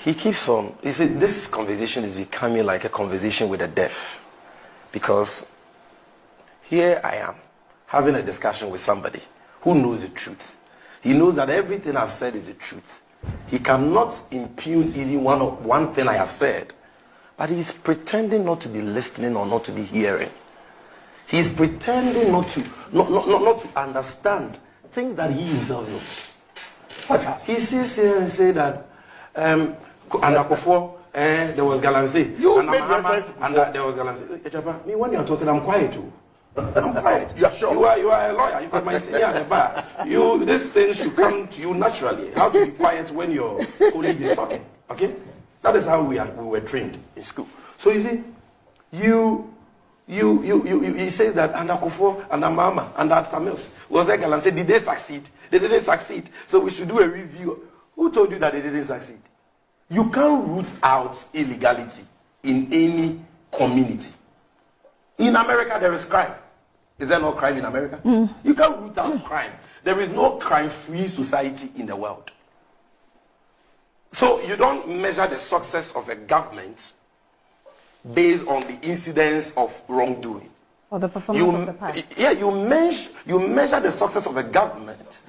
He keeps on. You see, this conversation is becoming like a conversation with the deaf. Because here I am, having a discussion with somebody who knows the truth. He knows that everything I've said is the truth. He cannot impugn even one thing I have said. But he's pretending not to be listening or not to be hearing. He's pretending not to understand things that he himself knows. Such as he sits here and say that and Akufo, there was Galamsey. You and mahama, and there was Galamsey. Me, when you're talking, I'm quiet too. I'm quiet. You're sure? You are a lawyer. You are my senior at the bar. This thing should come to you naturally. How to be quiet when your colleague is talking. Okay? That is how we were trained in school. So you see, he says that under Akufo, under Mahama, under Tamils, was there Galamsey? Did they succeed? They didn't succeed. So we should do a review. Who told you that they didn't succeed? You can't root out illegality in any community. In America, there is crime. Is there no crime in America? You can't root out crime. There is no crime-free society in the world. So you don't measure the success of a government based on the incidence of wrongdoing. Or the performance of the party. Yeah, you measure the success of a government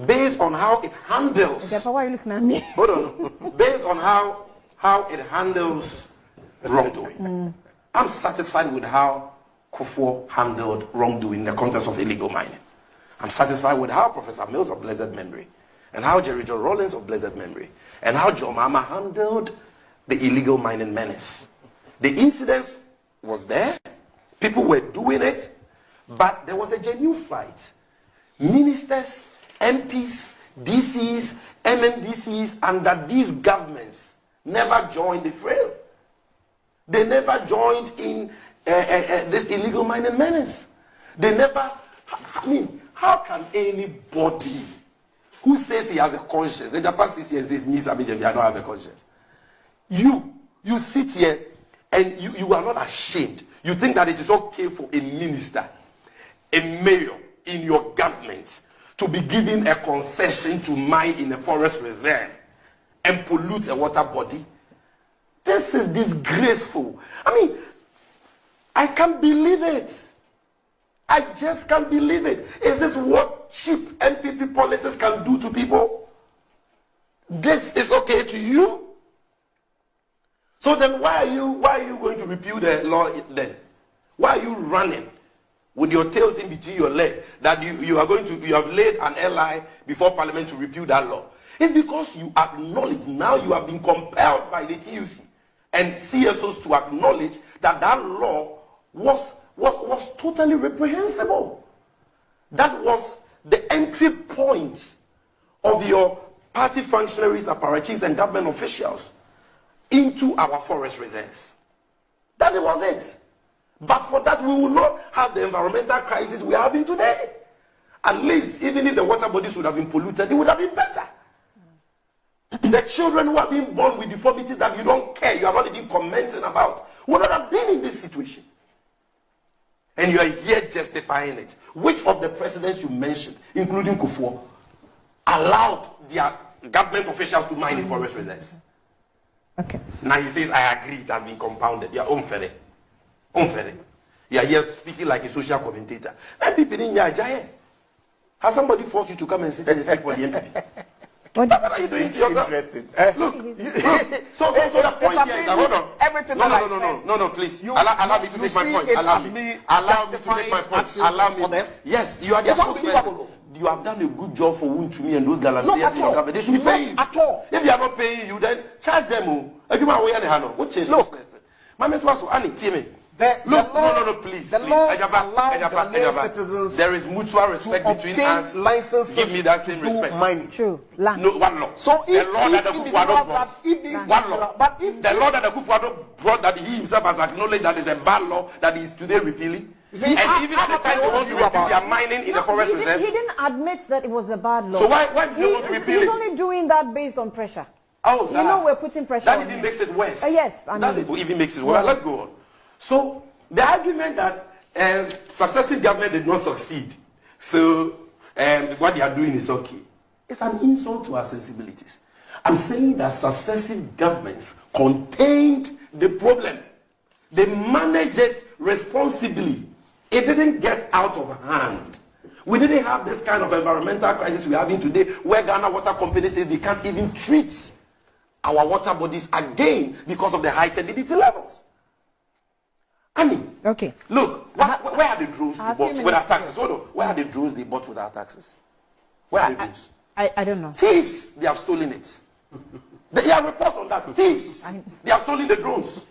based on how it handles. Why are you looking at me? Hold on. Based on how it handles wrongdoing. I'm satisfied with how Kufuor handled wrongdoing in the context of illegal mining. I'm satisfied with how Professor Mills of blessed memory, and how Jerry John Rawlings of blessed memory, and how John Mahama handled the illegal mining menace. The incident was there. People were doing it, but there was a genuine fight. Ministers, MPs, DCs, MNDCs under these governments never joined the fray. They never joined in this illegal mining menace. They never, I mean, how can anybody who says he has a conscience, the Japan says he says, me, Sammy, I don't have a conscience. You sit here and you are not ashamed. You think that it is okay for a minister, a mayor in your government to be given a concession to mine in a forest reserve and pollute a water body? This is disgraceful. I mean, I can't believe it. I just can't believe it. Is this what cheap NPP politics can do to people? This is okay to you? So then why are you going to repeal the law then? Why are you running with your tails in between your legs that you have laid an ally before Parliament to repeal that law? It's because you acknowledge, now you have been compelled by the TUC and CSOs to acknowledge that that law was totally reprehensible. That was the entry point of your party functionaries, apparatchiks, and government officials into our forest reserves. That was it. But for that, we will not have the environmental crisis we are having today. At least, even if the water bodies would have been polluted, it would have been better. The children who are being born with deformities that you don't care, you are not even commenting about, would not have been in this situation. And you are here justifying it. Which of the presidents you mentioned, including Kufuor, allowed their government officials to mine in forest reserves? Okay. Now he says, I agree, it has been compounded. You are unfair. Unfair. You are here speaking like a social commentator. NPP in Yajaye. Has somebody forced you to come and sit and speak for the NPP? What are you doing to yourself? Interesting. Look. So the point here is that, hold on. Everything no, please. Allow me to make my point. Allow me to make my point. Allow me. Yes, you are the spokesperson. You have done a good job for Wontumi and those Galamsey in your government. They should be paying you. At all. If they are not paying you, then charge them. What is spokesperson? Mama Twaso, Annie, Timmy. No, please. The laws allow Ghanaian citizens there is mutual respect between us. Licenses give me that same respect. Mining. True. Land. No, one law. So if the law that the Kufuor brought, one law. But if the law that the Kufuor brought, that he himself has acknowledged that is a bad law that he is today repealing. See, and even at the time they want to repeal, they are mining in the forest reserve. He didn't admit that it was a bad law. So why do you want to repeal it? He's only doing that based on pressure. Oh, you know we're putting pressure on him. That even makes it worse. Yes, that even makes it worse. Let's go on. So the argument that successive government did not succeed, so what they are doing is okay, it's an insult to our sensibilities. I'm saying that successive governments contained the problem. They managed it responsibly. It didn't get out of hand. We didn't have this kind of environmental crisis we're having today, where Ghana Water Company says they can't even treat our water bodies again because of the high turbidity levels. Annie, okay. Look, where are the drones they bought without taxes? Hold on. Where are the drones they bought without taxes? Where are the drones? I don't know. Thieves, they have stolen it. There are reports on that. Thieves, they have stolen the drones.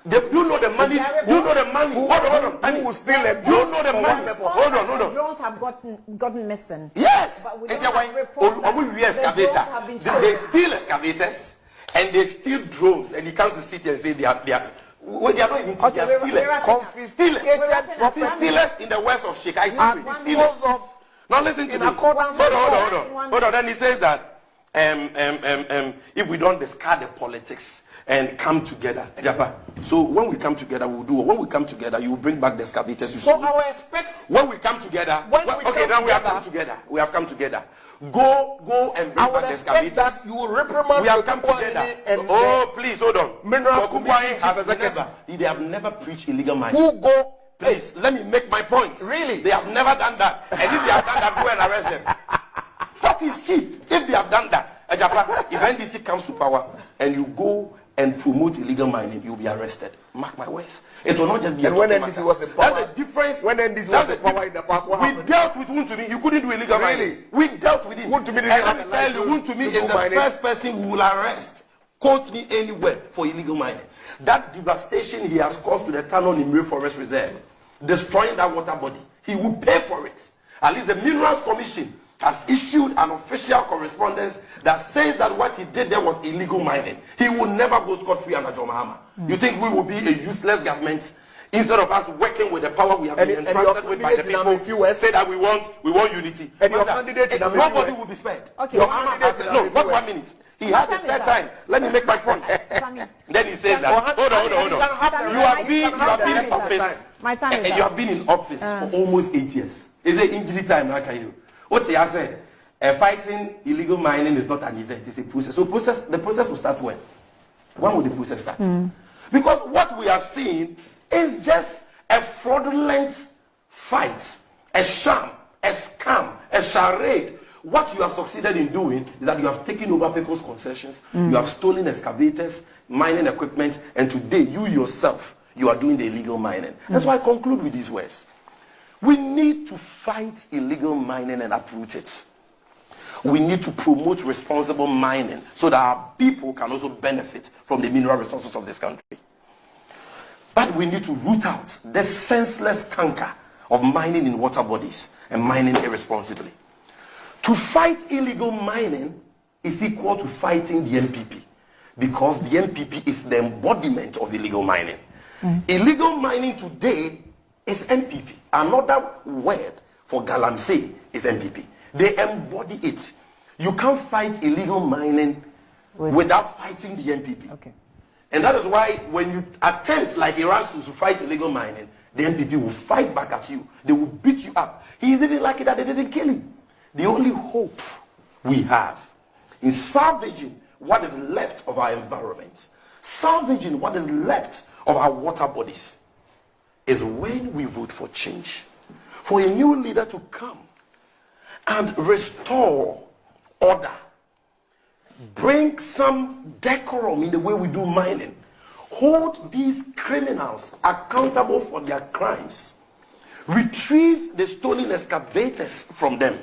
You know the money. You know the money. Hold on. Who will steal it? You know the money. Hold on. The drones have gotten missing. Yes. But we don't have reports that they steal excavators and they steal drones, and he comes to city and say they are. Well, they are not even they are stealers in the west of Sheikh. I see stealers. Now listen to me. Hold on. Then he says that if we don't discard the politics and come together, so when we come together, we'll do. When we come together, you will bring back the excavators. So I will expect when we come together. We have come together. We have come together. Go and bring back the excavators. You will reprimand. We have come together. Please hold on. They have never preached illegal mining. Who go? Please, let me make my point. Really? They have never done that. And if they have done that, go and arrest them. Fuck is cheap. If they have done that, if NDC comes to power and you go and promote illegal mining, you'll be arrested. Mark my words. It will not just be. And when NDC was in power, that's the difference. When NDC was in power in the past, what happened? We dealt with Wontumi. You couldn't do illegal mining. We dealt with him. Wontumi is the first person who will arrest. Quote me anywhere for illegal mining. That devastation he has caused to the tunnel in Rail Forest Reserve, destroying that water body, he will pay for it. At least the Minerals Commission has issued an official correspondence that says that what he did there was illegal mining. He will never go scot-free under Mahama. You think we will be a useless government instead of us working with the power we have been entrusted with by the people? Say that we want unity. And your candidate nobody will be spared. Okay. Your candidate, no, 1 minute. He had his third time. Let me make my point. Then he says that. Hold on. You have been in office. My time is you have been in office for almost 8 years. Is it injury time? How can you? What's he say? Fighting illegal mining is not an event, it's a process. So the process will start when? When will the process start? Because what we have seen is just a fraudulent fight, a sham, a scam, a charade. What you have succeeded in doing is that you have taken over people's concessions, you have stolen excavators, mining equipment, and today you yourself, you are doing the illegal mining. That's why I conclude with these words. We need to fight illegal mining and uproot it. We need to promote responsible mining so that our people can also benefit from the mineral resources of this country. But we need to root out the senseless canker of mining in water bodies and mining irresponsibly. To fight illegal mining is equal to fighting the NPP, because the NPP is the embodiment of illegal mining. Illegal mining today is NPP. Another word for galamsey is NPP. They embody it. You can't fight illegal mining without fighting the NPP. Okay. And that is why when you attempt, like Erasmus, to fight illegal mining, the NPP will fight back at you. They will beat you up. He is even lucky that they didn't kill him. The only hope we have in salvaging what is left of our environment, salvaging what is left of our water bodies, is when we vote for change, for a new leader to come and restore order, bring some decorum in the way we do mining, hold these criminals accountable for their crimes, retrieve the stolen excavators from them,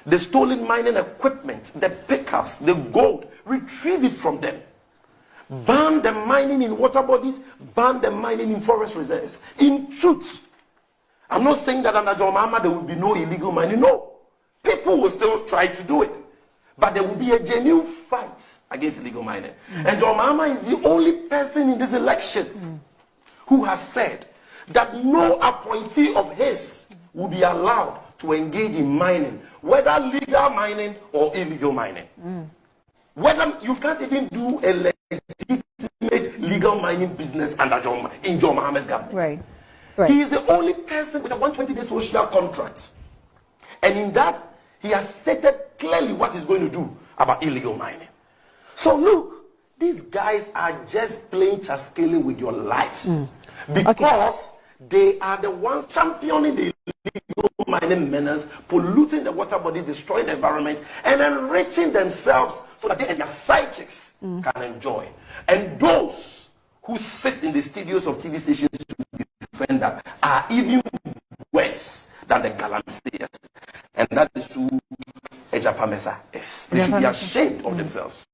the stolen mining equipment, the pickups, the gold, retrieve it from them. Ban the mining in water bodies, ban the mining in forest reserves. In truth, I'm not saying that under Mahama there will be no illegal mining. No. People will still try to do it. But there will be a genuine fight against illegal mining. And Mahama is the only person in this election who has said that no appointee of his will be allowed to engage in mining, whether legal mining or illegal mining. Whether you can't even do a legitimate legal mining business under in John Mahama's government. Right. He is the only person with a 120-day social contract. And in that, he has stated clearly what he's going to do about illegal mining. So look, these guys are just playing chaskele with your lives because they are the ones championing the illegal mining menace, polluting the water bodies, destroying the environment, and enriching themselves so that they and their side chicks can enjoy. And those who sit in the studios of TV stations to defend that are even worse than the Galamseyers. And that is who Ejapamesa is. They should be ashamed of themselves.